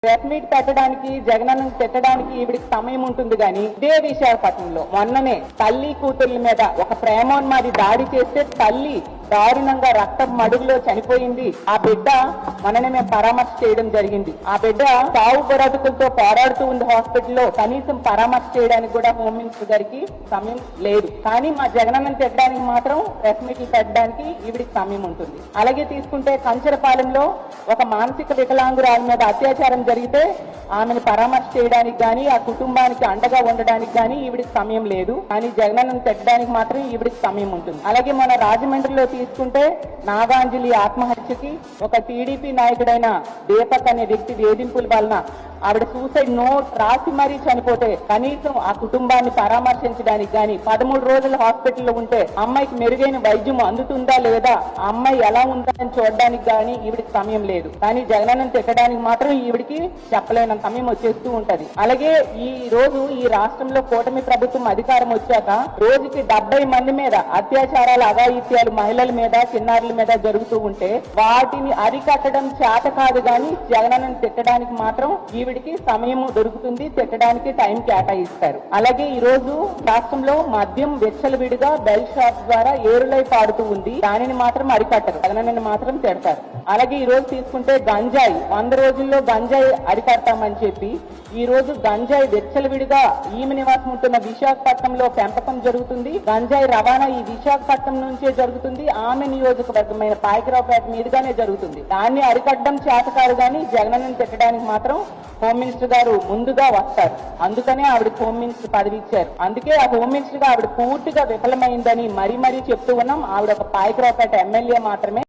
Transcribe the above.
Press meet పెట్టడానికి జగనన్న తిట్టడానికి ఈవిడికి సమయం ఉంటుంది గాని ఇదే విశాఖపట్నంలో మొన్ననే తల్లి కూతుర్ల మీద ఒక ప్రేమోన్మాది దాడి చేస్తే తల్లి దారుణంగా రక్తం మడుగులో చనిపోయింది. ఆ బిడ్డ మననే మేము పరామర్శ చేయడం జరిగింది. ఆ బిడ్డ చావు బ్రతుకులతో పోరాడుతూ ఉంది హాస్పిటల్లో. కనీసం పరామర్శ చేయడానికి కూడా హోమ్ మినిస్టర్ గారికి సమయం లేదు. కానీ మా జగనన్నను తిట్టడానికి మాత్రం ప్రెస్ మీట్లు పెట్టడానికి ఈవిడికి సమయం ఉంటుంది. అలాగే తీసుకుంటే కంచరపాలెంలో ఒక మానసిక వికలాంగురాల మీద అత్యాచారం జరిగితే ఆమెను పరామర్శ చేయడానికి గానీ ఆ కుటుంబానికి అండగా ఉండడానికి గానీ ఈవిడికి సమయం లేదు. కానీ జగనన్నను తిట్టడానికి మాత్రం ఈవిడికి సమయం ఉంటుంది. అలాగే మన రాజమండ్రిలో తీసుకుంటే నాగాంజలి ఆత్మహత్యకి ఒక టీడీపీ నాయకుడైన దీపక్ అనే వ్యక్తి వేధింపుల వలన ఆవిడ సూసైడ్ నోట్ రాసి మరీ చనిపోతే కనీసం ఆ కుటుంబాన్ని పరామర్శించడానికి గాని 13 రోజులు హాస్పిటల్లో ఉంటే అమ్మాయికి మెరుగైన వైద్యం అందుతుందా లేదా, ఆ అమ్మాయి ఎలా ఉందా అని చూడడానికి గాని ఈవిడికి సమయం లేదు. కానీ జగనన్నను తిట్టడానికి మాత్రం ఈవిడికి చెప్పలేనంత సమయం వచ్చేస్తూ ఉంటది. అలాగే ఈ రోజు ఈ రాష్ట్రంలో కూటమి ప్రభుత్వం అధికారం వచ్చాక రోజుకి 70 మంది మీద అత్యాచారాలు అఘాయిత్యాలు మహిళల మీద చిన్నారుల మీద జరుగుతూ ఉంటే వాటిని అరికట్టడం చేత కాదు గాని జగనన్నను తిట్టడానికి మాత్రం ఈవిడికి సమయం దొరుకుతుంది, తిట్టడానికి టైం కేటాయిస్తారు. అలాగే ఈ రోజు రాష్ట్రంలో మద్యం విచ్చలవిడిగా బెల్ షాప్ ద్వారా ఏరులై పాడుతూ ఉంది. దానిని మాత్రం అరికట్టరు, జగనన్నని మాత్రం తిడతారు. అలాగే ఈ రోజు తీసుకుంటే గంజాయి 100 రోజుల్లో గంజాయి అరికడతామని చెప్పి ఈ రోజు గంజాయి విచ్చలవిడిగా ఈమె నివాసం ఉంటున్న విశాఖపట్నంలో పెంపకం జరుగుతుంది. గంజాయి రవాణా ఈ విశాఖపట్నం నుంచే జరుగుతుంది. ఆమె నియోజకవర్గమైన పాయకరావుపేట మీదుగానే జరుగుతుంది. దాన్ని అరికట్టడం చేతకారు గాని జగనన్నను తిట్టడానికి మాత్రం హోమ్ మినిస్టర్ గారు ముందుగా వస్తారు. అందుకనే ఆవిడ హోమ్ మినిస్టర్ పదవి ఇచ్చారు. అందుకే ఆ హోమ్ మినిస్టర్ గా ఆవిడ పూర్తిగా విఫలమైందని మరీ చెప్తూ ఉన్నాం. ఆవిడ ఒక పాయకరావుపేట ఎమ్మెల్యే మాత్రమే.